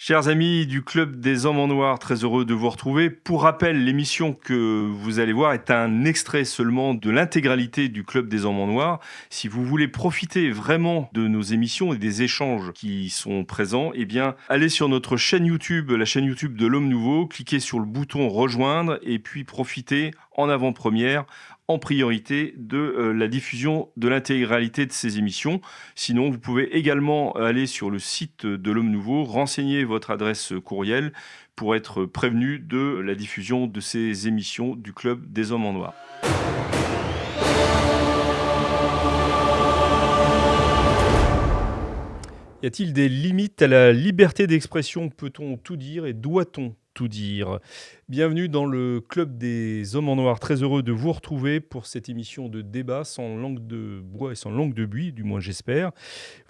Chers amis du Club des Hommes en Noir, très heureux de vous retrouver. Pour rappel, l'émission que vous allez voir est un extrait seulement de l'intégralité du Club des Hommes en Noir. Si vous voulez profiter vraiment de nos émissions et des échanges qui sont présents, eh bien, allez sur notre chaîne YouTube, la chaîne YouTube de l'Homme Nouveau, cliquez sur le bouton rejoindre et puis profitez en avant-première, en priorité de la diffusion de l'intégralité de ces émissions. Sinon, vous pouvez également aller sur le site de l'Homme Nouveau, renseigner votre adresse courriel pour être prévenu de la diffusion de ces émissions du Club des Hommes en Noir. Y a-t-il des limites à la liberté d'expression? Peut-on tout dire et doit-on tout dire? Bienvenue dans le Club des Hommes en Noir. Très heureux de vous retrouver pour cette émission de débat sans langue de bois et sans langue de buis, du moins j'espère.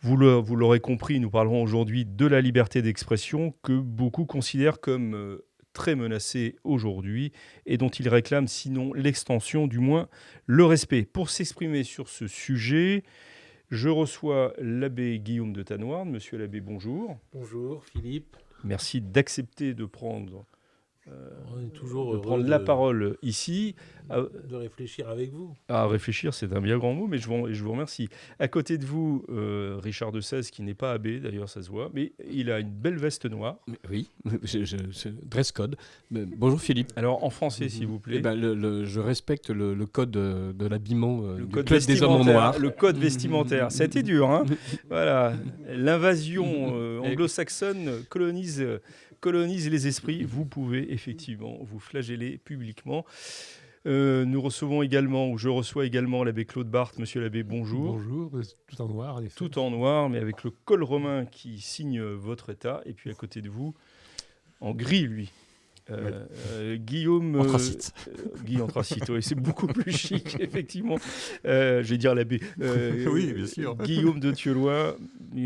Vous l'aurez compris, nous parlerons aujourd'hui de la liberté d'expression que beaucoup considèrent comme très menacée aujourd'hui et dont ils réclament sinon l'extension, du moins le respect. Pour s'exprimer sur ce sujet, je reçois l'abbé Guillaume de Tanoirne. Monsieur l'abbé, bonjour. Bonjour Philippe. Merci d'accepter de prendre, On est toujours la parole ici. De réfléchir avec vous. À réfléchir, c'est un bien grand mot, mais je vous remercie. À côté de vous, Richard de Sèze, qui n'est pas abbé, d'ailleurs ça se voit, mais il a une belle veste noire. Oui, dress code. Mais bonjour Philippe. Alors en français, s'il vous plaît. Eh ben, je respecte le code de l'habillement Le du code Club des Hommes en Noir. Le code vestimentaire. Ça a été dur, hein. Voilà. L'invasion anglo-saxonne colonise les esprits. Vous pouvez effectivement vous flageller publiquement. Nous recevons également, ou je reçois également l'abbé Claude Barthes. Monsieur l'abbé, bonjour. Bonjour, tout en noir. Tout en noir, mais avec le col romain qui signe votre état. Et puis à côté de vous, en gris, lui. Guillaume Anthracite. Guy Anthracite, oui, c'est beaucoup plus chic, effectivement. Je vais dire l'abbé. Oui, bien sûr. Guillaume de Thieulois.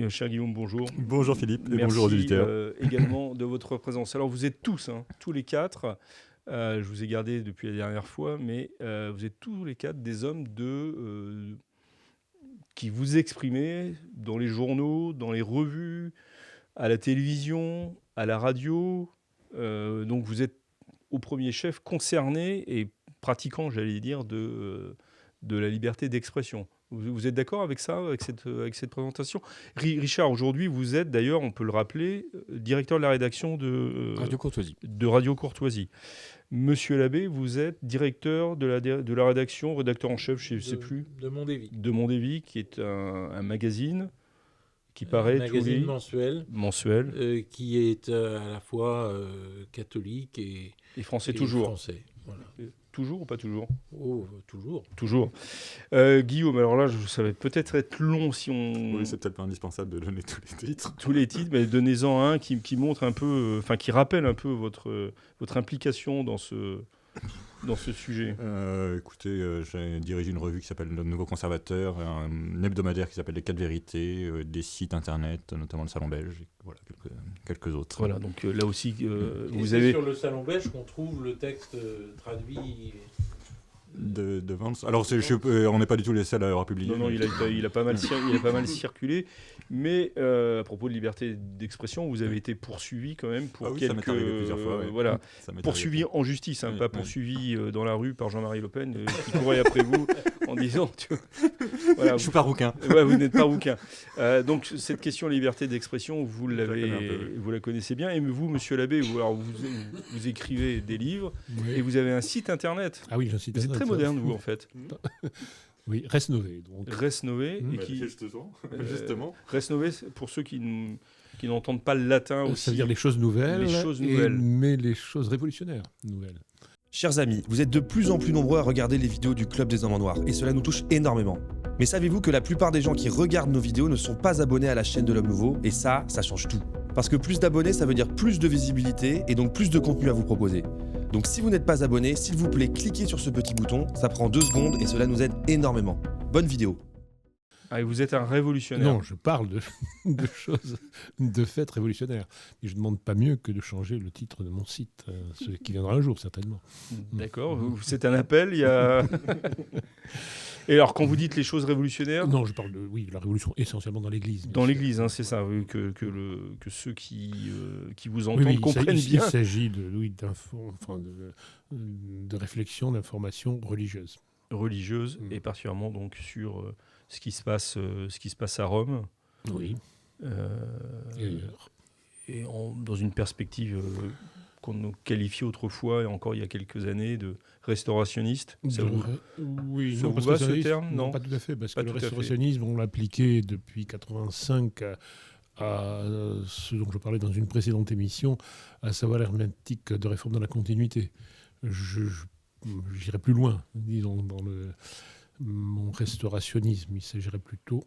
Cher Guillaume, bonjour. Bonjour Philippe et Merci, bonjour aux auditeurs. Également de votre présence. Alors vous êtes tous, tous les quatre, je vous ai gardé depuis la dernière fois, mais vous êtes tous les quatre des hommes qui vous exprimez dans les journaux, dans les revues, à la télévision, à la radio. Donc vous êtes au premier chef concerné et pratiquant, j'allais dire, de la liberté d'expression. Vous êtes d'accord avec ça, avec cette présentation? Richard, aujourd'hui, vous êtes d'ailleurs, on peut le rappeler, directeur de la rédaction de Radio Courtoisie. Monsieur l'abbé, vous êtes directeur de la rédaction, rédacteur en chef, je ne sais plus. De Mondévy. De Mondévy, qui est un magazine qui paraît magazine mensuel, qui est à la fois catholique et français, et toujours. Français. Voilà. Toujours ou pas toujours? Oh, toujours. Toujours. Guillaume, alors là, ça va peut-être être long si on... Oui, c'est peut-être pas indispensable de donner tous les titres. Tous les titres, mais donnez-en un qui montre un peu, qui rappelle un peu votre implication dans ce sujet. Écoutez, j'ai dirigé une revue qui s'appelle Le Nouveau Conservateur, un hebdomadaire qui s'appelle Les 4 Vérités, des sites internet, notamment le Salon Belge, et voilà, quelques autres. Voilà, donc là aussi, vous et avez... sur le Salon Belge qu'on trouve le texte traduit... De Vance. Alors, on n'est pas du tout les seuls à avoir publié. Non, il a pas mal circulé. Mais à propos de liberté d'expression, vous avez été poursuivi quand même pour ça m'est arrivé plusieurs fois. Oui. Voilà, poursuivi en justice, pas poursuivi dans la rue par Jean-Marie Le Pen qui courait après vous en disant... Voilà, je suis pas rouquin. Ouais, vous n'êtes pas rouquin. Donc cette question de liberté d'expression, vous la connaissez bien. Et vous, monsieur l'abbé, vous écrivez des livres et vous avez un site internet. Ah oui, j'ai un site internet. Très moderne, vous, en fait. Oui, Resnové. Resnové. Justement. Resnové, pour ceux qui n'entendent pas le latin aussi. C'est-à-dire les choses nouvelles, mais les choses révolutionnaires nouvelles. Chers amis, vous êtes de plus en plus nombreux à regarder les vidéos du Club des Hommes en Noir, et cela nous touche énormément. Mais savez-vous que la plupart des gens qui regardent nos vidéos ne sont pas abonnés à la chaîne de l'Homme Nouveau, et ça change tout. Parce que plus d'abonnés, ça veut dire plus de visibilité, et donc plus de contenu à vous proposer. Donc si vous n'êtes pas abonné, s'il vous plaît, cliquez sur ce petit bouton, ça prend 2 secondes et cela nous aide énormément. Bonne vidéo. Ah, et vous êtes un révolutionnaire. Non, je parle de choses, de faits révolutionnaires. Mais je ne demande pas mieux que de changer le titre de mon site, ce qui viendra un jour, certainement. D'accord, c'est un appel. Il y a... Et alors, quand vous dites les choses révolutionnaires... Non, je parle de la révolution essentiellement dans l'Église. Dans l'Église, hein, c'est ça, oui, que ceux qui vous entendent Oui, comprennent il bien. s'agit de réflexion, d'information religieuse. Religieuse, et particulièrement donc sur ce qui se passe à Rome. Oui. Et ailleurs. Et dans une perspective qu'on nous qualifiait autrefois, et encore il y a quelques années, de restaurationniste. Oui, ça non, vous parce va que ce terme? Non, pas tout à fait, parce Pas que le tout à fait. restaurationnisme, on l'appliquait depuis 85 à ce dont je parlais dans une précédente émission, à savoir l'hermétique de réforme de la continuité. J'irai plus loin, disons, dans mon restaurationnisme. Il s'agirait plutôt,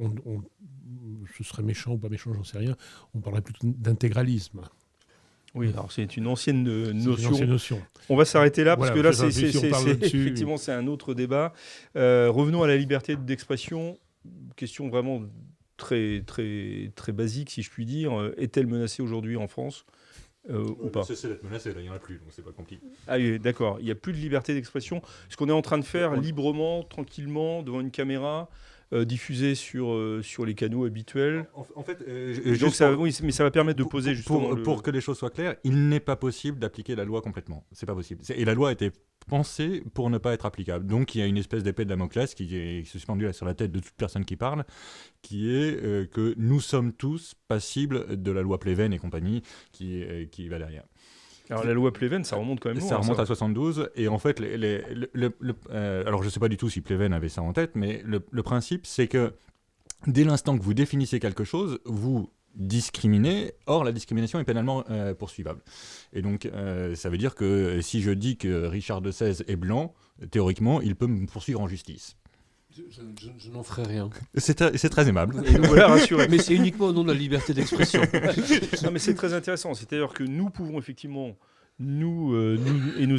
ce serait méchant ou pas méchant, j'en sais rien, on parlerait plutôt d'intégralisme. Oui, alors c'est une ancienne notion. C'est une ancienne notion. On va s'arrêter là, parce Voilà, que là, si on parle là-dessus, effectivement, c'est un autre débat. Revenons à la liberté d'expression. Question vraiment très, très, très basique, si je puis dire. Est-elle menacée aujourd'hui en France ou pas? C'est d'être menacé, là, il n'y en a plus, donc c'est pas compliqué. Ah oui, d'accord. Il n'y a plus de liberté d'expression. Ce qu'on est en train de faire librement, tranquillement, devant une caméra, diffusée sur les canaux habituels. En fait, Donc oui, mais ça va permettre de poser justement... Pour que les choses soient claires, il n'est pas possible d'appliquer la loi complètement. C'est pas possible. Et la loi a été pensée pour ne pas être applicable. Donc il y a une espèce d'épée de Damoclès qui est suspendue sur la tête de toute personne qui parle, qui est que nous sommes tous passibles de la loi Pleven et compagnie qui va derrière. Alors la loi Pleven, ça remonte quand même loin. Ça remonte à 72, et en fait, alors je ne sais pas du tout si Pleven avait ça en tête, mais le principe, c'est que dès l'instant que vous définissez quelque chose, vous discriminez, or la discrimination est pénalement poursuivable. Et donc, ça veut dire que si je dis que Richard de XVI est blanc, théoriquement, il peut me poursuivre en justice. Je n'en ferai rien. C'est très aimable. Et nous voilà rassurés. Mais c'est uniquement au nom de la liberté d'expression. Non, mais c'est très intéressant. C'est-à-dire que nous pouvons effectivement nous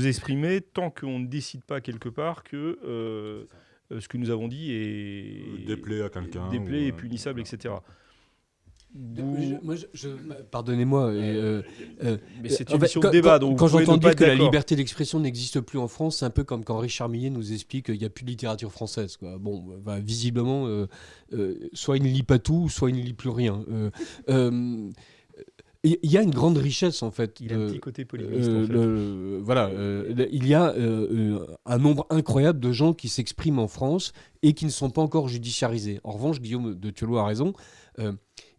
exprimer tant qu'on ne décide pas quelque part que ce que nous avons dit est déplaît à quelqu'un. Déplaît ou, et punissable, etc. Pardonnez-moi. Mais c'est une émission de débat. Donc quand vous pouvez j'entends ne pas dire que être la d'accord. liberté d'expression n'existe plus en France, c'est un peu comme quand Richard Millet nous explique qu'il n'y a plus de littérature française, quoi. Bon, visiblement, soit il ne lit pas tout, soit il ne lit plus rien. Il y a une grande richesse, en fait. Il a un petit côté polémiste, en fait. Il y a un nombre incroyable de gens qui s'expriment en France et qui ne sont pas encore judiciarisés. En revanche, Guillaume de Thiolot a raison.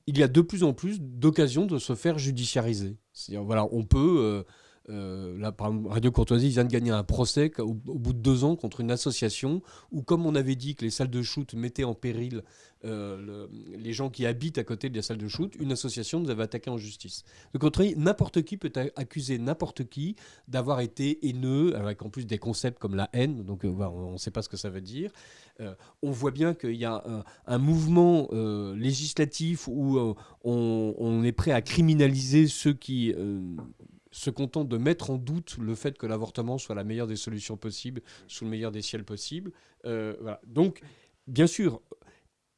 Il y a de plus en plus d'occasions de se faire judiciariser. C'est-à-dire, voilà, on peut... là, par exemple, Radio Courtoisie vient de gagner un procès au bout de 2 ans contre une association où, comme on avait dit que les salles de shoot mettaient en péril les gens qui habitent à côté des salles de shoot, une association nous avait attaqué en justice. De contraire, n'importe qui peut accuser n'importe qui d'avoir été haineux, avec en plus des concepts comme la haine, donc voilà, on ne sait pas ce que ça veut dire. On voit bien qu'il y a un mouvement législatif où on est prêt à criminaliser ceux qui... se contentent de mettre en doute le fait que l'avortement soit la meilleure des solutions possibles, sous le meilleur des ciels possibles. Voilà. Donc, bien sûr,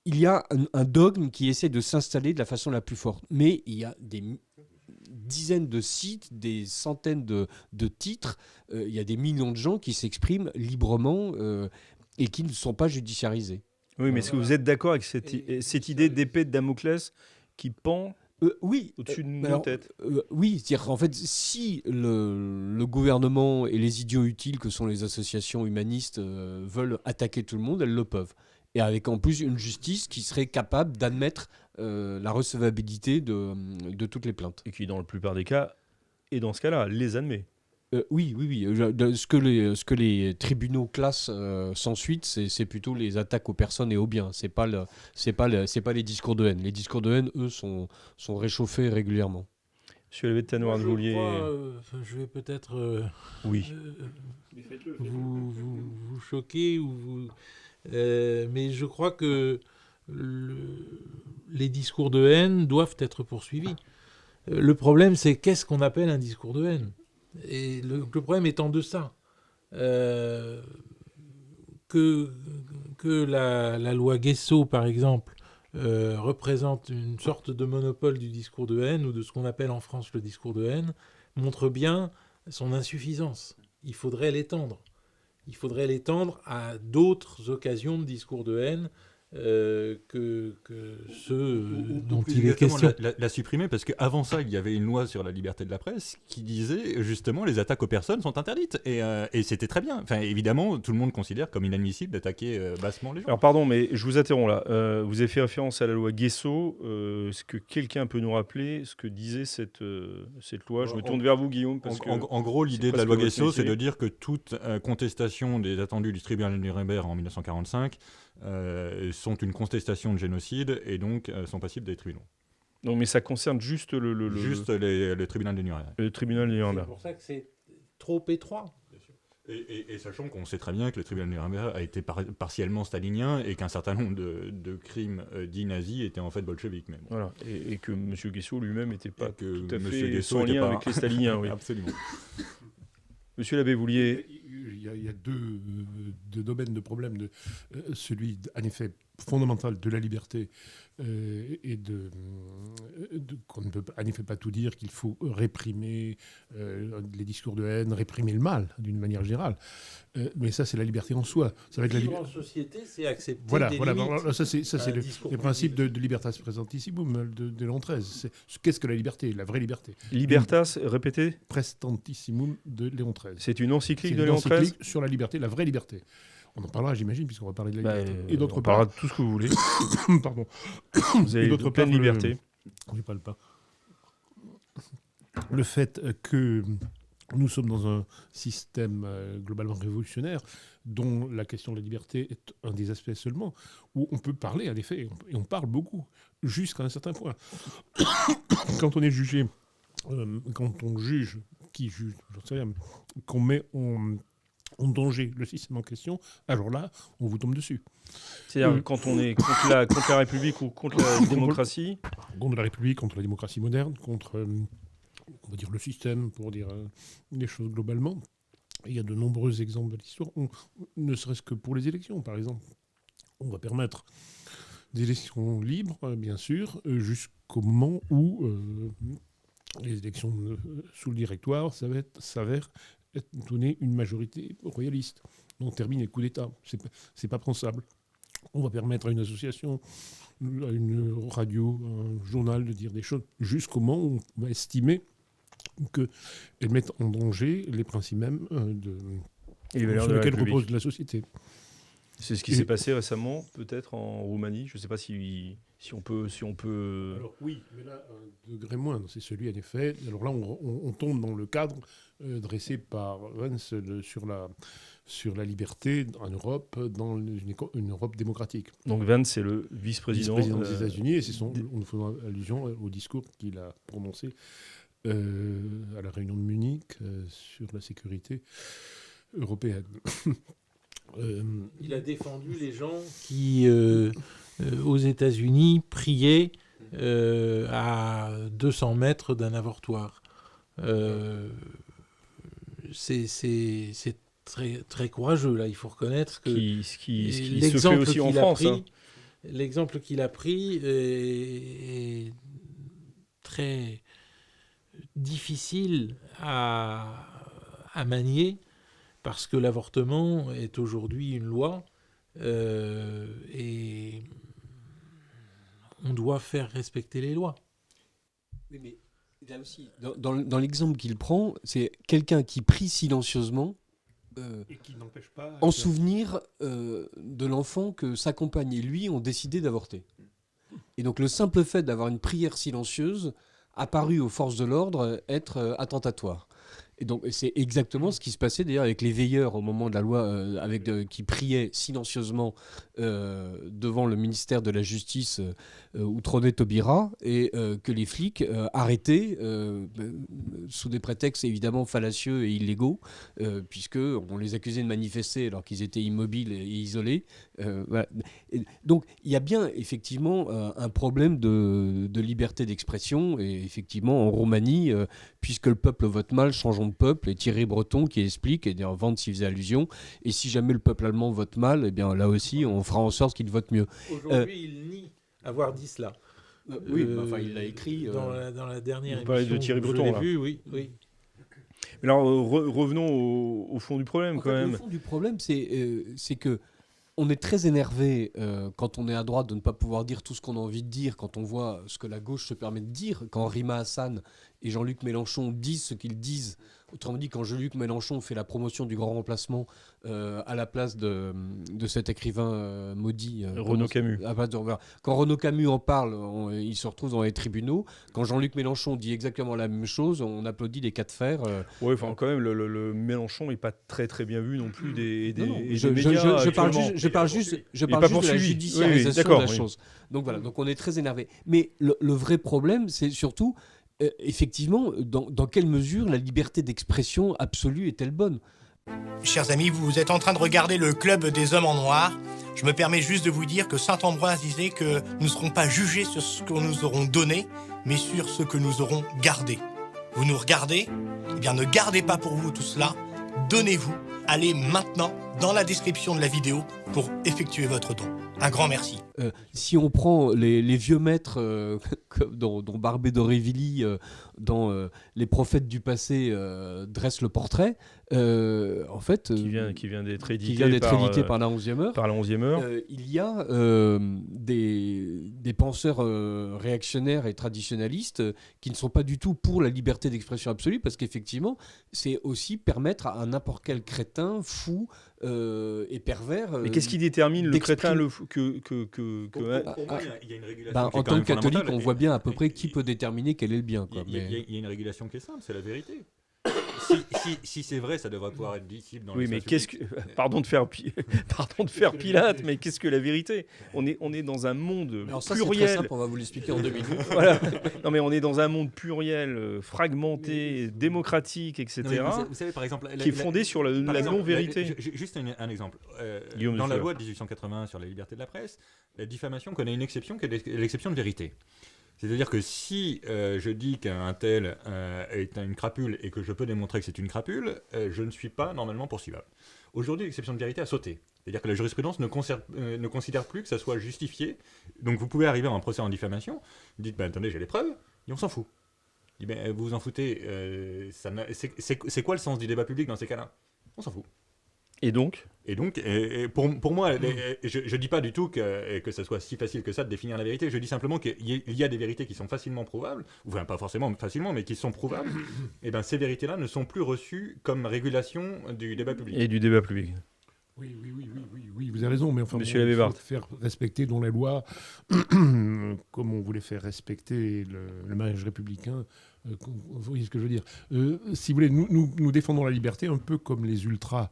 il y a un dogme qui essaie de s'installer de la façon la plus forte. Mais il y a des dizaines de sites, des centaines de titres, il y a des millions de gens qui s'expriment librement et qui ne sont pas judiciarisés. Oui, mais est-ce que vous êtes d'accord avec cette idée d'épée de Damoclès qui pend oui, au-dessus de nos têtes? Oui, c'est-à-dire en fait, si le gouvernement et les idiots utiles que sont les associations humanistes veulent attaquer tout le monde, elles le peuvent. Et avec en plus une justice qui serait capable d'admettre la recevabilité de toutes les plaintes. Et qui, dans la plupart des cas, et dans ce cas-là, les admet. Oui. Ce que les tribunaux classent sans suite, c'est plutôt les attaques aux personnes et aux biens. C'est pas les discours de haine. Les discours de haine, eux, sont réchauffés régulièrement. Monsieur Levet de Tanoir, vous vouliez... je vais peut-être oui. vous choquer, mais je crois que les discours de haine doivent être poursuivis. Le problème, c'est qu'est-ce qu'on appelle un discours de haine ? Et le problème est en deçà. Que la loi Guesso, par exemple, représente une sorte de monopole du discours de haine, ou de ce qu'on appelle en France le discours de haine, montre bien son insuffisance. Il faudrait l'étendre. Il faudrait l'étendre à d'autres occasions de discours de haine que ceux dont il est question. La supprimer, parce qu'avant ça, il y avait une loi sur la liberté de la presse qui disait justement les attaques aux personnes sont interdites. Et c'était très bien. Enfin, évidemment, tout le monde considère comme inadmissible d'attaquer bassement les gens. Alors pardon, mais je vous interromps là. Vous avez fait référence à la loi Guesso. Est-ce que quelqu'un peut nous rappeler ce que disait cette loi ? Je me tourne vers vous, Guillaume. Parce que En gros, l'idée de la presque loi votre Guesso, c'est métier. de dire que toute contestation des attendus du tribunal de Nuremberg en 1945 sont une contestation de génocide et donc sont passibles des tribunaux. Non, mais ça concerne juste Juste le tribunal de Nuremberg. le tribunal de C'est Nuremberg. pour ça que c'est trop étroit. Et sachant qu'on sait très bien que le tribunal de Nuremberg a été partiellement stalinien et qu'un certain nombre de crimes dits nazis étaient en fait bolcheviques même. Voilà. Et que M. Guesso lui-même n'était pas Et que tout à M. fait Guesso sans était lien pas- avec les staliniens. Oui. Absolument. Monsieur l'abbé, vous vouliez... Il y a deux domaines de problème. Celui, en effet, fondamental de la liberté qu'on ne peut en effet pas tout dire, qu'il faut réprimer les discours de haine, réprimer le mal, d'une manière générale. Mais ça, c'est la liberté en soi. Ça va être la Vivre en société, c'est accepter Voilà, des voilà. limites. Alors, ça, c'est le discours principe de libertas praestantissimum de Léon XIII. Qu'est-ce que la liberté, la vraie liberté? Libertas, répétez. Praestantissimum de Léon XIII. C'est une encyclique C'est de une Léon XIII. encyclique sur la liberté, la vraie liberté. On en parlera, j'imagine, puisqu'on va parler de la liberté. Et d'autre on part, parlera de tout ce que vous voulez. pardon. Vous avez d'autre pleine part, liberté. J'ai pas le pas. Le fait que nous sommes dans un système globalement révolutionnaire, dont la question de la liberté est un des aspects seulement, où on peut parler, en effet, et on parle beaucoup, jusqu'à un certain point. Quand on est jugé, quand on juge, qui juge, j'en sais rien, mais qu'on met en danger le système en question, alors là, on vous tombe dessus. C'est-à-dire quand on est contre la République ou contre la démocratie. Contre la République, contre la démocratie moderne, contre, on va dire, le système, pour dire les choses globalement. Il y a de nombreux exemples de l'histoire, ne serait-ce que pour les élections, par exemple. On va permettre des élections libres, bien sûr, jusqu'au moment où les élections sous le directoire s'avèrent donner une majorité royaliste. Donc termine les coups d'État. C'est pas pensable. On va permettre à une association, à une radio, à un journal de dire des choses jusqu'au moment où on va estimer qu'elles mettent en danger les principes même Et les valeurs sur de la lesquels République. repose la société. C'est ce qui s'est passé récemment, peut-être en Roumanie. Je ne sais pas si on peut. Alors oui, mais là, un degré moindre, c'est celui en effet. Alors là, on tombe dans le cadre dressé par Vance sur la liberté en Europe, dans une Europe démocratique. Donc Vance, c'est le vice-président Vice-président des États-Unis, et on fait allusion au discours qu'il a prononcé à la réunion de Munich sur la sécurité européenne. Il a défendu les gens qui, aux États-Unis, priaient à 200 mètres d'un avortoir. C'est très, très courageux, là. Il faut reconnaître que ce qui se fait aussi en France. L'exemple qu'il a pris est très difficile à manier, parce que l'avortement est aujourd'hui une loi et on doit faire respecter les lois. Oui, mais là aussi, dans l'exemple qu'il prend, c'est quelqu'un qui prie silencieusement Et qui n'empêche pas en souvenir de l'enfant que sa compagne et lui ont décidé d'avorter. Et donc le simple fait d'avoir une prière silencieuse a paru aux forces de l'ordre être attentatoire. Et donc c'est exactement ce qui se passait d'ailleurs avec les veilleurs au moment de la loi, qui priaient silencieusement devant le ministère de la Justice où trônait Taubira, et que les flics arrêtaient sous des prétextes évidemment fallacieux et illégaux, puisqu'on les accusait de manifester alors qu'ils étaient immobiles et isolés. Voilà. Et donc il y a bien effectivement un problème de liberté d'expression, et effectivement en Roumanie, puisque le peuple vote mal, changeons de peuple, et Thierry Breton qui explique, et d'ailleurs Vance y faisait allusion, et si jamais le peuple allemand vote mal, eh bien là aussi on fera en sorte qu'il vote mieux. Aujourd'hui, il nie avoir dit cela. Oui, il l'a écrit. Dans la dernière Vous parlez émission. de Thierry où je Breton, l'ai là. vu, oui. Mais alors, revenons au fond du problème, En quand fait, même. le fond du problème, c'est que on est très énervé quand on est à droite de ne pas pouvoir dire tout ce qu'on a envie de dire, quand on voit ce que la gauche se permet de dire, quand Rima Hassan et Jean-Luc Mélenchon disent ce qu'ils disent. Autrement dit, quand Jean-Luc Mélenchon fait la promotion du grand remplacement à la place de cet écrivain maudit. Renaud Camus. Quand Renaud Camus en parle, il se retrouve dans les tribunaux. Quand Jean-Luc Mélenchon dit exactement la même chose, on applaudit les cas de fer. Oui, enfin, quand même, le Mélenchon n'est pas très très bien vu non plus des je parle juste de la judiciarisation de la chose. Donc voilà, donc on est très énervé. Mais le vrai problème, c'est surtout, effectivement, dans quelle mesure la liberté d'expression absolue est-elle bonne ? Chers amis, vous êtes en train de regarder le Club des Hommes en Noir. Je me permets juste de vous dire que saint Ambroise disait que nous ne serons pas jugés sur ce que nous aurons donné, mais sur ce que nous aurons gardé. Vous nous regardez ? Eh bien, ne gardez pas pour vous tout cela. Donnez-vous. Allez maintenant dans la description de la vidéo pour effectuer votre don. Un grand merci. Si on prend les vieux maîtres dont Barbé d'Aurevilly, dans Les prophètes du passé dressent le portrait, en fait, qui vient d'être édité, par la 11e heure. Par la 11e heure. Il y a des penseurs réactionnaires et traditionnalistes qui ne sont pas du tout pour la liberté d'expression absolue, parce qu'effectivement, c'est aussi permettre à n'importe quel crétin, fou et pervers... Mais qu'est-ce qui détermine le crétin il y a une régulation. En tant que catholique, on voit bien à peu près qui peut déterminer quel est le bien. Il y a une régulation qui est simple, c'est la vérité. Si c'est vrai, ça devrait pouvoir être visible dans mais qu'est-ce que... Pardon de faire Pilate, mais qu'est-ce que la vérité ? On est dans un monde alors ça, pluriel. C'est très simple, on va vous l'expliquer en 2 minutes. Voilà. Non, mais on est dans un monde pluriel, fragmenté, démocratique, etc. Non, vous savez, par exemple, qui est fondé sur la non-vérité. Juste un exemple. Guillaume dans la Dufleur. loi de 1881 sur la liberté de la presse, la diffamation connaît une exception qui est l'exception de vérité. C'est-à-dire que si je dis qu'un tel est une crapule et que je peux démontrer que c'est une crapule, je ne suis pas normalement poursuivable. Aujourd'hui, l'exception de vérité a sauté. C'est-à-dire que la jurisprudence ne considère plus que ça soit justifié. Donc vous pouvez arriver à un procès en diffamation, vous dites attendez, j'ai les preuves, et on s'en fout. Vous vous en foutez, c'est quoi le sens du débat public dans ces cas-là ? On s'en fout. Et donc, pour moi, je ne dis pas du tout que ça soit si facile que ça de définir la vérité. Je dis simplement qu'il y a des vérités qui sont facilement prouvables, enfin pas forcément facilement, mais qui sont prouvables. Et bien ces vérités-là ne sont plus reçues comme régulation du débat public. Et du débat public. Oui, vous avez raison, mais enfin, Monsieur il Labébart. faut faire respecter dans la loi, comme on voulait faire respecter le mariage républicain. Vous voyez ce que je veux dire. Si vous voulez, nous défendons la liberté un peu comme les ultras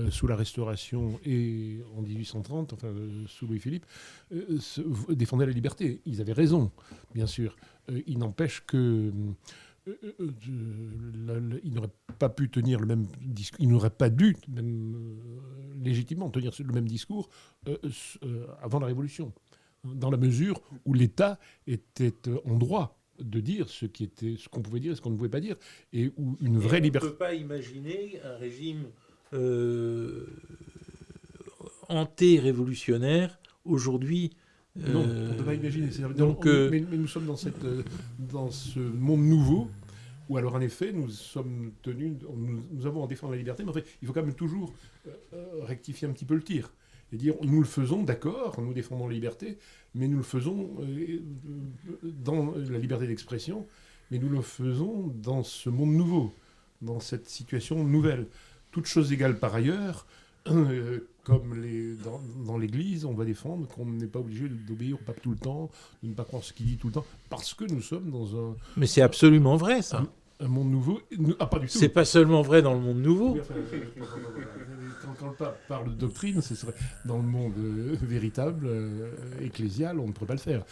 sous la Restauration et en 1830, enfin sous Louis-Philippe, défendaient la liberté. Ils avaient raison, bien sûr. Il n'empêche que il n'aurait pas pu tenir le même discours, il n'aurait pas dû même légitimement tenir le même discours avant la Révolution, dans la mesure où l'État était en droit de dire ce qu'on pouvait dire et ce qu'on ne pouvait pas dire, et où une vraie liberté. On ne peut pas imaginer un régime anti-révolutionnaire aujourd'hui. Non, on ne peut pas imaginer. Mais nous sommes dans ce monde nouveau où, alors, en effet, nous sommes tenus, nous avons à défendre la liberté, mais en fait, il faut quand même toujours rectifier un petit peu le tir. Et dire, nous le faisons, d'accord, nous défendons la liberté, mais nous le faisons dans la liberté d'expression, mais nous le faisons dans ce monde nouveau, dans cette situation nouvelle. Toutes choses égales par ailleurs, comme dans l'Église, on va défendre qu'on n'est pas obligé d'obéir au pape tout le temps, de ne pas croire ce qu'il dit tout le temps, parce que nous sommes dans un... Mais c'est absolument vrai, ça. Un monde nouveau. Pas du tout. C'est pas seulement vrai dans le monde nouveau. Oui, enfin, quand le pape parle de doctrine, ce serait dans le monde véritable, ecclésial, on ne pourrait pas le faire.